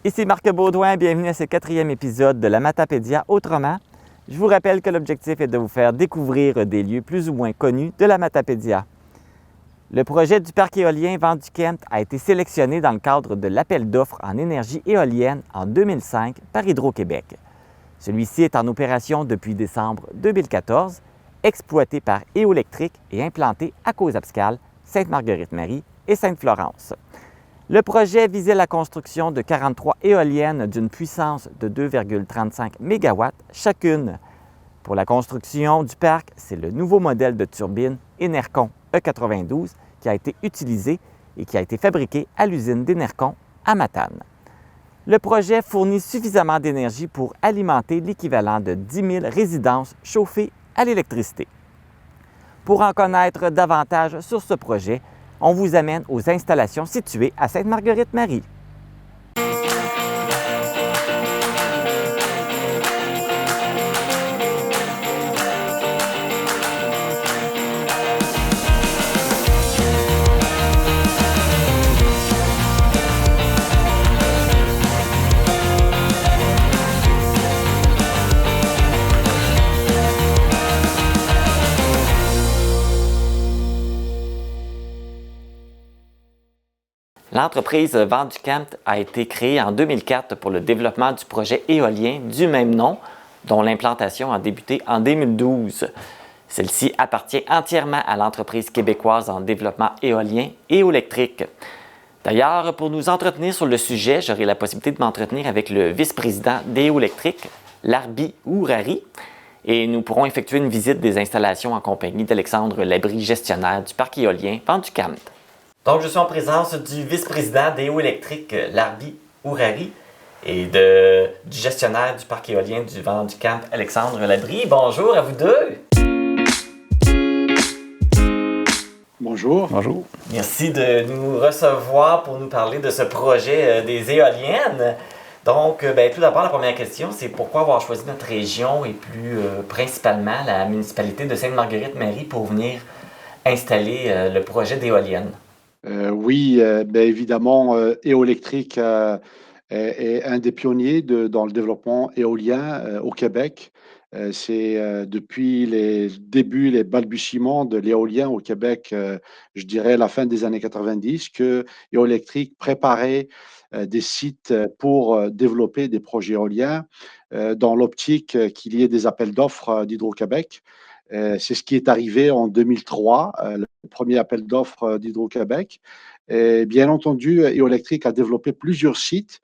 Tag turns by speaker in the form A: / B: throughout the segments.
A: Ici Marc Baudouin, bienvenue à ce 4e épisode de la Matapédia Autrement. Je vous rappelle que l'objectif est de vous faire découvrir des lieux plus ou moins connus de la Matapédia. Le projet du parc éolien Vent du Kent a été sélectionné dans le cadre de l'appel d'offres en énergie éolienne en 2005 par Hydro-Québec. Celui-ci est en opération depuis décembre 2014, exploité par Éolectric et implanté à Caux-Abscal, Sainte-Marguerite-Marie et Sainte-Florence. Le projet visait la construction de 43 éoliennes d'une puissance de 2,35 MW chacune. Pour la construction du parc, c'est le nouveau modèle de turbine Enercon E92 qui a été utilisé et qui a été fabriqué à l'usine d'Enercon à Matane. Le projet fournit suffisamment d'énergie pour alimenter l'équivalent de 10 000 résidences chauffées à l'électricité. Pour en connaître davantage sur ce projet, on vous amène aux installations situées à Sainte-Marguerite-Marie. L'entreprise Vent du Kent a été créée en 2004 pour le développement du projet éolien du même nom, dont l'implantation a débuté en 2012. Celle-ci appartient entièrement à l'entreprise québécoise en développement éolien Éolectric. D'ailleurs, pour nous entretenir sur le sujet, j'aurai la possibilité de m'entretenir avec le vice-président d'Éolectric, Larbi Ourari, et nous pourrons effectuer une visite des installations en compagnie d'Alexandre Labrie, gestionnaire du parc éolien Vent du Kent. Donc, je suis en présence du vice-président d'Éolectric, Larbi Ourari, et du gestionnaire du parc éolien du Vent du Kent, Alexandre Labrie. Bonjour à vous deux!
B: Bonjour.
A: Bonjour. Merci de nous recevoir pour nous parler de ce projet des éoliennes. Donc, tout d'abord, la première question, c'est pourquoi avoir choisi notre région et plus principalement la municipalité de Sainte-Marguerite-Marie pour venir installer le projet d'éoliennes?
B: Oui, évidemment, Éolectric est un des pionniers dans le développement éolien au Québec. C'est depuis les débuts, les balbutiements de l'éolien au Québec, je dirais la fin des années 90, que Éolectric préparait des sites pour développer des projets éoliens dans l'optique qu'il y ait des appels d'offres d'Hydro-Québec. C'est ce qui est arrivé en 2003, le premier appel d'offres d'Hydro-Québec. Et bien entendu, Éolectric a développé plusieurs sites.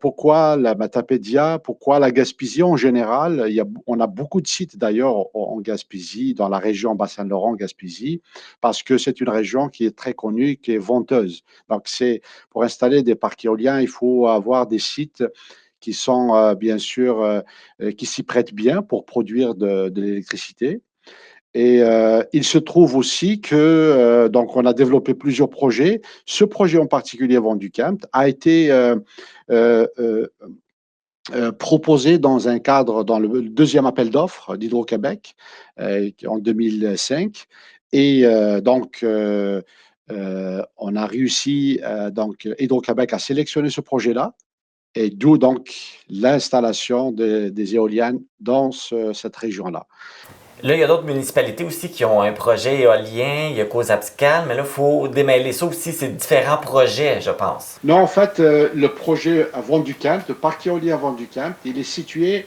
B: Pourquoi la Matapédia? Pourquoi la Gaspésie en général? On a beaucoup de sites d'ailleurs en Gaspésie, dans la région Bas-Saint-Laurent, Gaspésie, parce que c'est une région qui est très connue, qui est venteuse. Donc, pour installer des parcs éoliens, il faut avoir des sites qui sont bien sûr, qui s'y prêtent bien pour produire de l'électricité. Et il se trouve aussi que donc on a développé plusieurs projets. Ce projet en particulier, Vent du Kent, a été euh, euh, proposé dans un cadre, dans le deuxième appel d'offres d'Hydro-Québec en 2005. Et on a réussi, donc Hydro-Québec a sélectionné ce projet-là, et d'où donc l'installation des éoliennes dans cette région-là.
A: Là, il y a d'autres municipalités aussi qui ont un projet éolien, il y a Caux-Abscal, mais là, il faut démêler ça aussi, c'est différents projets, je pense.
B: Non, en fait, le projet à Vent du Kent, le parc éolien à Vent du Kent, il est situé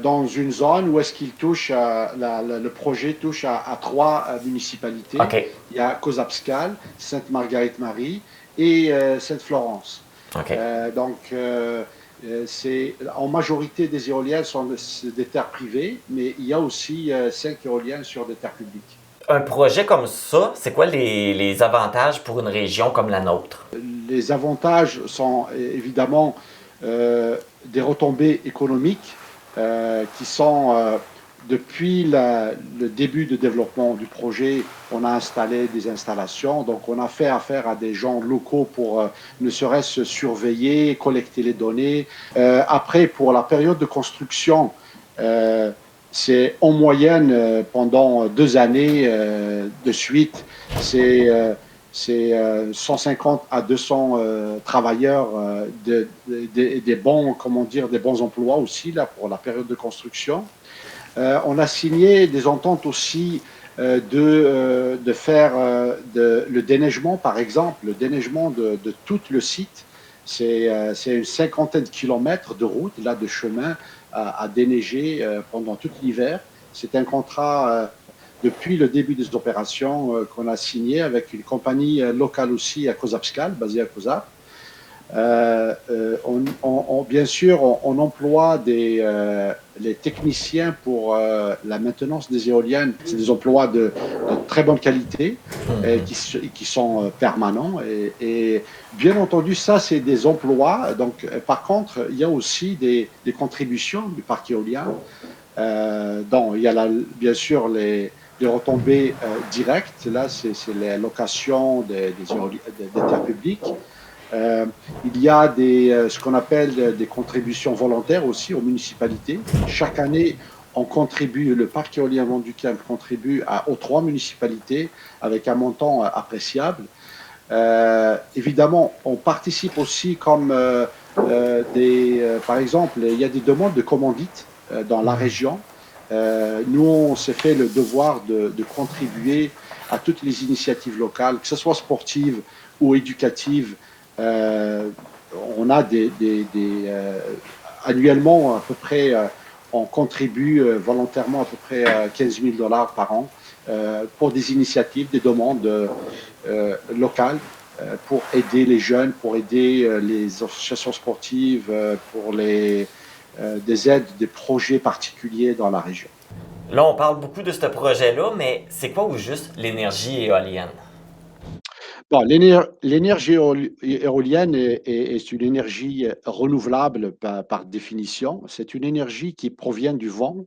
B: dans une zone où est-ce qu'il touche, le projet touche à trois municipalités.
A: OK.
B: Il y a Caux-Abscal, Sainte-Marguerite-Marie et Sainte-Florence.
A: OK.
B: C'est en majorité des éoliennes sont des terres privées, mais il y a aussi 5 éoliennes sur des terres publiques.
A: Un projet comme ça, c'est quoi les avantages pour une région comme la nôtre?
B: Les avantages sont évidemment des retombées économiques qui sont depuis le début de développement du projet, on a installé des installations. Donc, on a fait affaire à des gens locaux pour ne serait-ce surveiller, collecter les données. Après, pour la période de construction, c'est en moyenne pendant 2 années de suite, c'est 150 à 200 travailleurs, des bons, comment dire, des bons emplois aussi là pour la période de construction. On a signé des ententes aussi de faire le déneigement, par exemple, le déneigement de tout le site. C'est une cinquantaine de kilomètres de route, là, de chemin à déneiger pendant tout l'hiver. C'est un contrat depuis le début des opérations qu'on a signé avec une compagnie locale aussi à Kozapskal, basée à Kozap. Bien sûr, on emploie les techniciens pour la maintenance des éoliennes. C'est des emplois de très bonne qualité qui sont permanents. Et bien entendu, ça, c'est des emplois. Donc, par contre, il y a aussi des contributions du parc éolien. Donc, il y a bien sûr les retombées directes. Là, c'est les locations des terres publiques. Il y a ce qu'on appelle des contributions volontaires aussi aux municipalités. Chaque année, le parc éolien Vent du Camp contribue aux 3 municipalités avec un montant appréciable. Évidemment, on participe aussi comme par exemple, il y a des demandes de commandites dans la région. Nous, on s'est fait le devoir de contribuer à toutes les initiatives locales, que ce soit sportives ou éducatives. On a annuellement à peu près, on contribue volontairement à peu près 15 000 $ par an pour des initiatives, des demandes locales pour aider les jeunes, pour aider les associations sportives, pour des aides, des projets particuliers dans la région.
A: Là, on parle beaucoup de ce projet-là, mais c'est quoi au juste l'énergie éolienne?
B: Bon, l'énergie éolienne est une énergie renouvelable par définition. C'est une énergie qui provient du vent.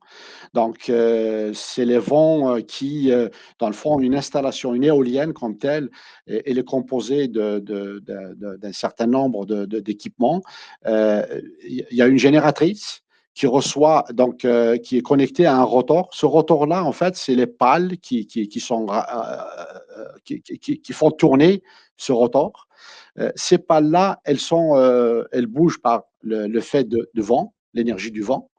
B: Donc, c'est les vents qui, dans le fond, une installation, une éolienne comme telle, elle est composée d'un certain nombre d'équipements. Il y a une génératrice qui reçoit, donc, qui est connectée à un rotor. Ce rotor-là, en fait, c'est les pales qui font tourner ce rotor. Ces pales-là, elles bougent par le fait de vent, l'énergie du vent.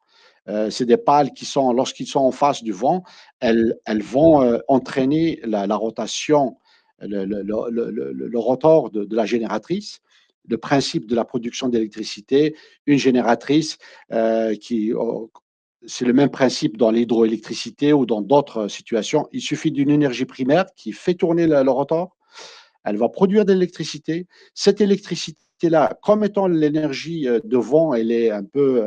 B: C'est des pales qui sont, lorsqu'ils sont en face du vent, elles vont entraîner la rotation, le rotor de la génératrice. Le principe de la production d'électricité, une génératrice c'est le même principe dans l'hydroélectricité ou dans d'autres situations. Il suffit d'une énergie primaire qui fait tourner le rotor. Elle va produire de l'électricité. Cette électricité-là, comme étant l'énergie de vent, elle est un peu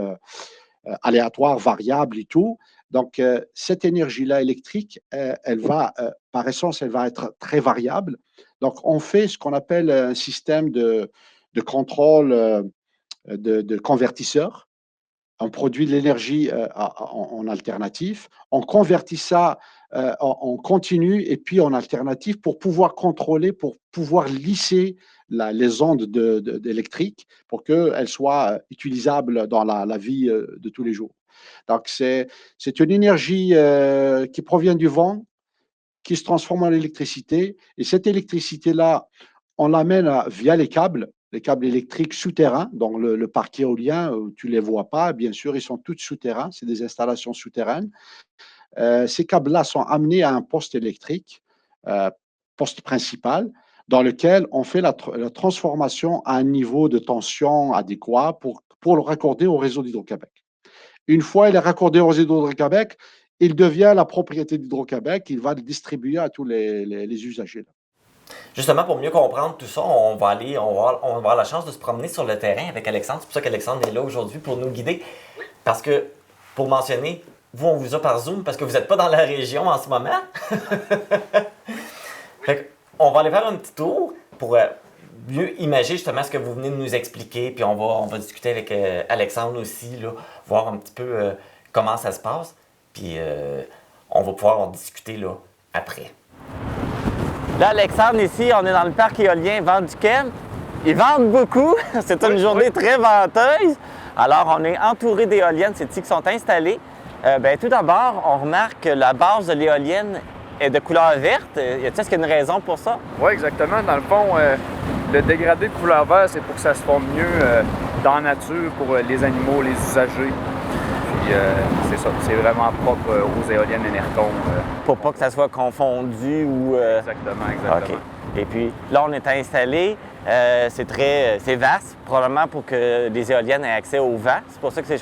B: aléatoire, variable et tout. Donc, cette énergie-là électrique, par essence, elle va être très variable. Donc, on fait ce qu'on appelle un système de contrôle de convertisseur. On produit de l'énergie en alternatif, on convertit ça en continu et puis en alternatif pour pouvoir contrôler, pour pouvoir lisser les ondes électriques pour qu'elles soient utilisables dans la vie de tous les jours. Donc, c'est une énergie qui provient du vent, qui se transforme en électricité. Et cette électricité-là, on l'amène via les câbles électriques souterrains. Donc, le parc éolien, tu ne les vois pas, bien sûr, ils sont tous souterrains, c'est des installations souterraines. Ces câbles-là sont amenés à un poste électrique, poste principal, dans lequel on fait la transformation à un niveau de tension adéquat pour le raccorder au réseau d'Hydro-Québec. Une fois il est raccordé au réseau d'Hydro-Québec, il devient la propriété d'Hydro-Québec, il va le distribuer à tous les usagers.
A: Justement, pour mieux comprendre tout ça, on va avoir la chance de se promener sur le terrain avec Alexandre. C'est pour ça qu'Alexandre est là aujourd'hui pour nous guider. Parce que, pour mentionner, vous, on vous a par Zoom parce que vous n'êtes pas dans la région en ce moment. Fait on va aller faire un petit tour pour mieux imaginer justement ce que vous venez de nous expliquer. Puis on va discuter avec Alexandre aussi, là, voir un petit peu comment ça se passe. Puis on va pouvoir en discuter là, après. Là, Alexandre, ici, on est dans le parc éolien Vent du Camp. Ils vendent beaucoup. C'est une journée très venteuse. Alors, on est entouré d'éoliennes, c'est ici qui sont installées. Tout d'abord, on remarque que la base de l'éolienne est de couleur verte. Est-ce qu'il y a une raison pour ça?
C: Oui, exactement. Dans le fond, le dégradé de couleur vert, c'est pour que ça se forme mieux dans la nature pour les animaux, les usagers. Puis c'est ça, c'est vraiment propre aux éoliennes Enercon.
A: Pour pas que ça soit confondu ou...
C: Exactement.
A: OK. Et puis là, on est installé. C'est vaste, probablement pour que les éoliennes aient accès au vent. C'est pour ça que vous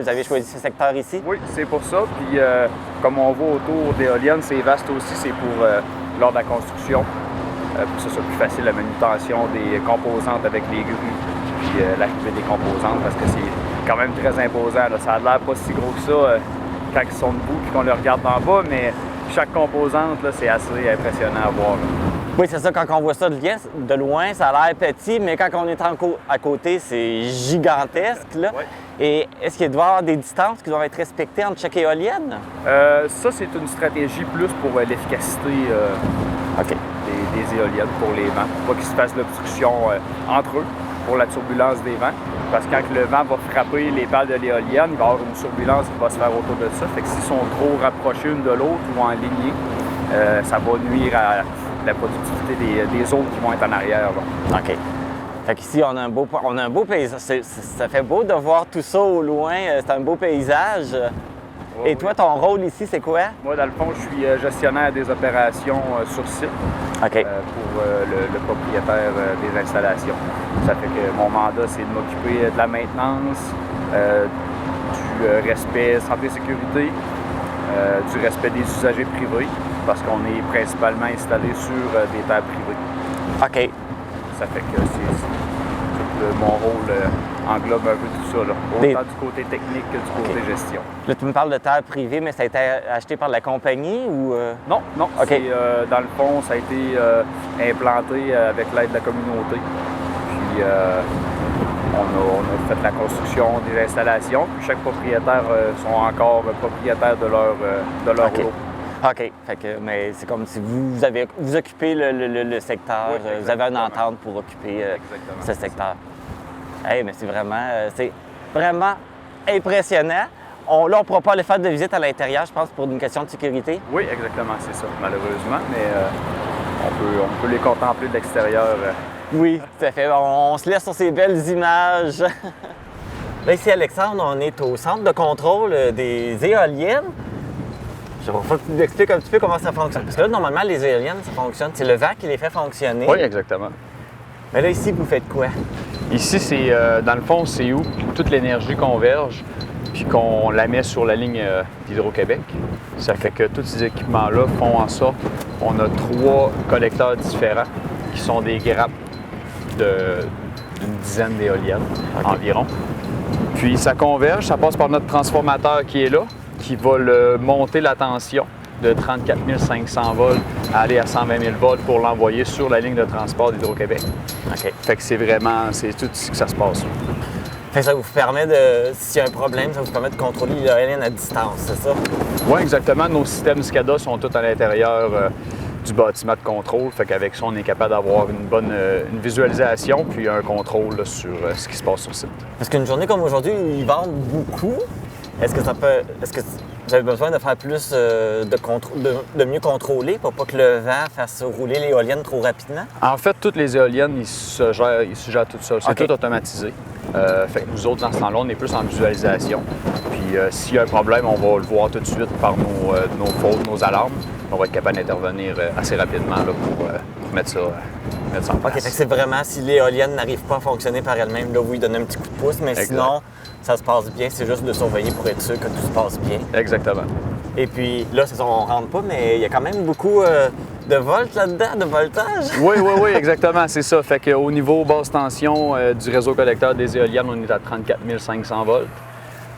A: avez choisi ce secteur ici?
C: Oui, c'est pour ça. Puis comme on voit autour d'éoliennes, c'est vaste aussi, c'est pour lors de la construction, pour que ce soit plus facile la manutention des composantes avec les grues, puis l'arrivée des composantes, parce que c'est quand même très imposant. Là. Ça a l'air pas si gros que ça quand ils sont debout et qu'on les regarde d'en bas, mais chaque composante, là, c'est assez impressionnant à voir. Là.
A: Oui, c'est ça, quand on voit ça de loin, ça a l'air petit, mais quand on est à côté, c'est gigantesque. Là.
C: Oui.
A: Et est-ce qu'il doit y avoir des distances qui doivent être respectées entre chaque éolienne?
C: Ça, c'est une stratégie plus pour l'efficacité des éoliennes pour les vents, pour pas qu'ils se fassent l'obstruction entre eux pour la turbulence des vents. Parce que quand le vent va frapper les pales de l'éolienne, il va y avoir une turbulence qui va se faire autour de ça. Fait que s'ils sont trop rapprochés l'une de l'autre ou en lignée, ça va nuire à la productivité des autres qui vont être en arrière. Là.
A: OK. Fait qu'ici, on a un beau paysage. Ça fait beau de voir tout ça au loin. C'est un beau paysage.
C: Oui,
A: Et toi, ton rôle ici, c'est quoi?
C: Moi, dans le fond, je suis gestionnaire des opérations sur site
A: OK.
C: pour le propriétaire des installations. Ça fait que mon mandat, c'est de m'occuper de la maintenance, du respect santé-sécurité, du respect des usagers privés, parce qu'on est principalement installé sur des terres privées.
A: OK.
C: Ça fait que mon rôle englobe un peu tout ça, là, autant du côté technique que du côté gestion.
A: Là, tu me parles de terre privée, mais ça a été acheté par la compagnie ou...
C: Non.
A: OK.
C: Dans le fond, ça a été implanté avec l'aide de la communauté. Puis on a fait la construction des installations. Puis chaque propriétaire sont encore propriétaires de leur
A: OK.
C: lot.
A: OK. Fait que, mais c'est comme si vous occupez le secteur,
C: Oui,
A: vous avez une entente pour occuper ce secteur. Hey, mais c'est vraiment impressionnant. Là, on ne pourra pas aller faire de visite à l'intérieur, je pense, pour une question de sécurité.
C: Oui, exactement, c'est ça, malheureusement, mais on peut les contempler de l'extérieur.
A: Oui, tout à fait. On se laisse sur ces belles images. Là, ici, Alexandre, on est au centre de contrôle des éoliennes. Je vais que tu nous expliques un petit peu comment ça fonctionne. Parce que là, normalement, les éoliennes, ça fonctionne. C'est le vent qui les fait fonctionner.
C: Oui, exactement.
A: Mais là, ici, vous faites quoi?
C: Ici, c'est dans le fond, c'est où toute l'énergie converge, puis qu'on la met sur la ligne d'Hydro-Québec. Ça fait que tous ces équipements-là font en sorte qu'on a 3 collecteurs différents qui sont des grappes d'une dizaine d'éoliennes environ. Puis ça converge, ça passe par notre transformateur qui est là, qui va monter la tension de 34 500 volts à aller à 120 000 volts pour l'envoyer sur la ligne de transport d'Hydro-Québec.
A: OK.
C: Fait que c'est tout ici que ça se passe.
A: Fait que ça vous permet s'il y a un problème, ça vous permet de contrôler l'éolienne à distance, c'est ça?
C: Oui, exactement. Nos systèmes SCADA sont tous à l'intérieur du bâtiment de contrôle. Fait qu'avec ça, on est capable d'avoir une visualisation puis un contrôle là, sur ce qui se passe sur site.
A: Parce qu'une journée comme aujourd'hui, ils vendent beaucoup. Est-ce que vous avez besoin de faire plus de mieux contrôler pour pas que le vent fasse rouler l'éolienne trop rapidement?
C: En fait, toutes les éoliennes, ils se gèrent tout seuls. C'est tout automatisé. Fait que nous autres, dans ce temps-là, on est plus en visualisation. Puis s'il y a un problème, on va le voir tout de suite par nos fautes, nos alarmes. On va être capable d'intervenir assez rapidement là, pour mettre ça en place.
A: OK, fait que c'est vraiment si l'éolienne n'arrive pas à fonctionner par elle-même, là, vous lui donnez un petit coup de pouce, mais
C: exact.
A: Sinon, ça se passe bien. C'est juste de surveiller pour être sûr que tout se passe bien.
C: Exactement.
A: Et puis là, c'est ça, on rentre pas, mais il y a quand même beaucoup de volts là-dedans, de voltage.
C: Oui, exactement, c'est ça. Fait qu'au niveau basse tension du réseau collecteur des éoliennes, on est à 34 500 volts.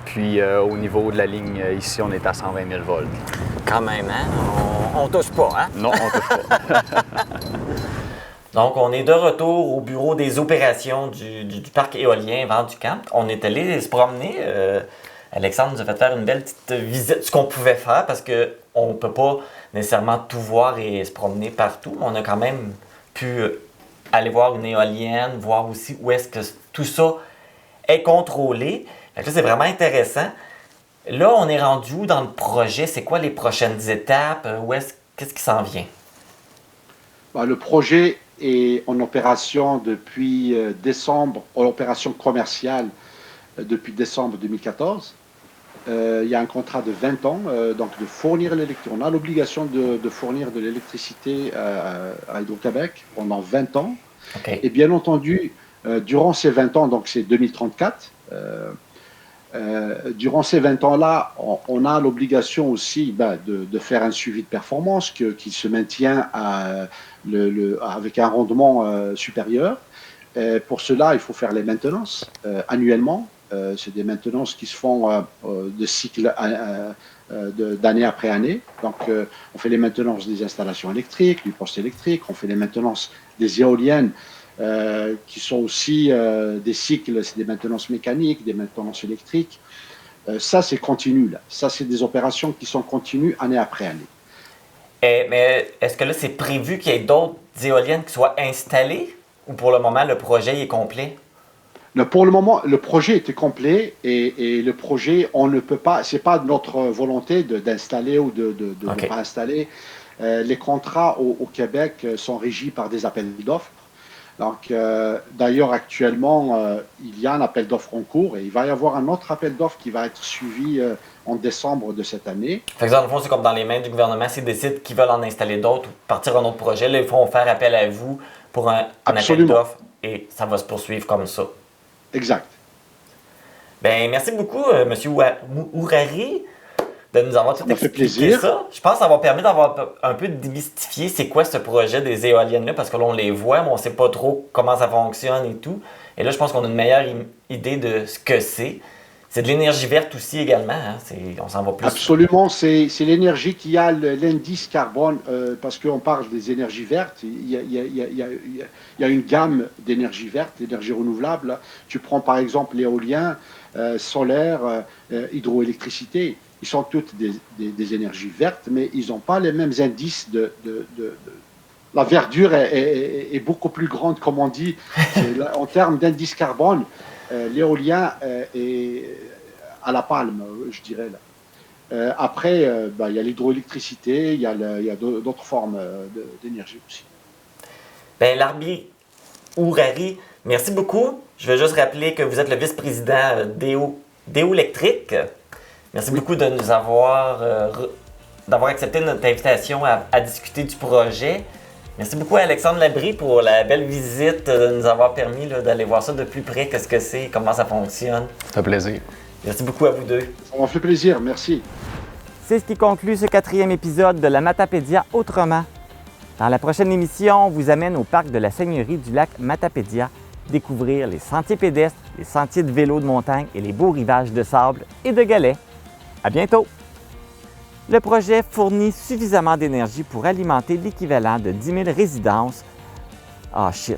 C: Puis au niveau de la ligne ici, on est à 120 000 volts.
A: Quand même, hein? On touche pas, hein?
C: Non, on touche pas.
A: Donc, on est de retour au bureau des opérations du parc éolien Vent-du-Camp. On est allé se promener. Alexandre nous a fait faire une belle petite visite, ce qu'on pouvait faire, parce qu'on ne peut pas nécessairement tout voir et se promener partout. On a quand même pu aller voir une éolienne, voir aussi où est-ce que tout ça est contrôlé. Fait que là, c'est vraiment intéressant. Là, on est rendu où dans le projet? C'est quoi les prochaines étapes?
D: Qu'est-ce qui s'en vient?
B: Le projet est en opération depuis décembre, en opération commerciale depuis décembre 2014. Il y a un contrat de 20 ans, donc de fournir l'électricité. On a l'obligation de fournir de l'électricité à Hydro-Québec pendant 20 ans.
D: OK.
B: Et bien entendu, durant ces 20 ans, donc c'est 2034, durant ces 20 ans-là, on a l'obligation aussi de faire un suivi de performance qui se maintient avec un rendement supérieur. Pour cela, il faut faire les maintenances annuellement. C'est des maintenances qui se font de cycle d'année après année. Donc, on fait les maintenances des installations électriques, du poste électrique, on fait les maintenances des éoliennes qui sont aussi des cycles, c'est des maintenances mécaniques, des maintenances électriques. Ça, c'est continu, là. Ça, c'est des opérations qui sont continues année après année.
D: Mais est-ce que là, c'est prévu qu'il y ait d'autres éoliennes qui soient installées ou pour le moment, le projet est complet?
B: Pour le moment, le projet était complet et le projet, on ne peut pas, c'est pas notre volonté d'installer ou de ne pas installer. Les contrats au Québec sont régis par des appels d'offres. Donc, d'ailleurs, actuellement, il y a un appel d'offres en cours et il va y avoir un autre appel d'offres qui va être suivi en décembre de cette année.
D: Fait que dans le fond, c'est comme dans les mains du gouvernement, s'ils décident qu'ils veulent en installer d'autres ou partir un autre projet, là, ils vont faire appel à vous pour un appel d'offres et ça va se poursuivre comme ça.
B: Exact.
D: Ben, merci beaucoup, M. Ourari, de nous avoir tout expliqué ça. Je pense que ça va permettre d'avoir un peu démystifié c'est quoi ce projet des éoliennes-là, parce que là, on les voit, mais on ne sait pas trop comment ça fonctionne et tout. Et là, je pense qu'on a une meilleure idée de ce que c'est. C'est de l'énergie verte aussi également. Hein? On s'en va plus.
B: Absolument, c'est l'énergie qui a l'indice carbone, parce qu'on parle des énergies vertes. Il y a une gamme d'énergie verte, d'énergie renouvelable. Tu prends par exemple l'éolien, solaire, hydroélectricité. Ils sont toutes des énergies vertes, mais ils n'ont pas les mêmes indices La verdure est beaucoup plus grande, comme on dit, en termes d'indice carbone. L'éolien est à la palme, je dirais. Là. Après, il y a l'hydroélectricité, il y a d'autres formes d'énergie aussi.
D: Ben, Larbi Ourari, merci beaucoup. Je veux juste rappeler que vous êtes le vice-président d'Éolectrique. Merci beaucoup de nous d'avoir accepté notre invitation à discuter du projet. Merci beaucoup à Alexandre Labrie pour la belle visite, de nous avoir permis d'aller voir ça de plus près, qu'est-ce que c'est, comment ça fonctionne.
C: Ça fait plaisir.
D: Merci beaucoup à vous deux.
B: Ça m'a fait plaisir, merci.
A: C'est ce qui conclut ce 4e épisode de la Matapédia autrement. Dans la prochaine émission, on vous amène au parc de la Seigneurie du lac Matapédia, découvrir les sentiers pédestres, les sentiers de vélo de montagne et les beaux rivages de sable et de galets. À bientôt! Le projet fournit suffisamment d'énergie pour alimenter l'équivalent de 10 000 résidences. Ah, shit!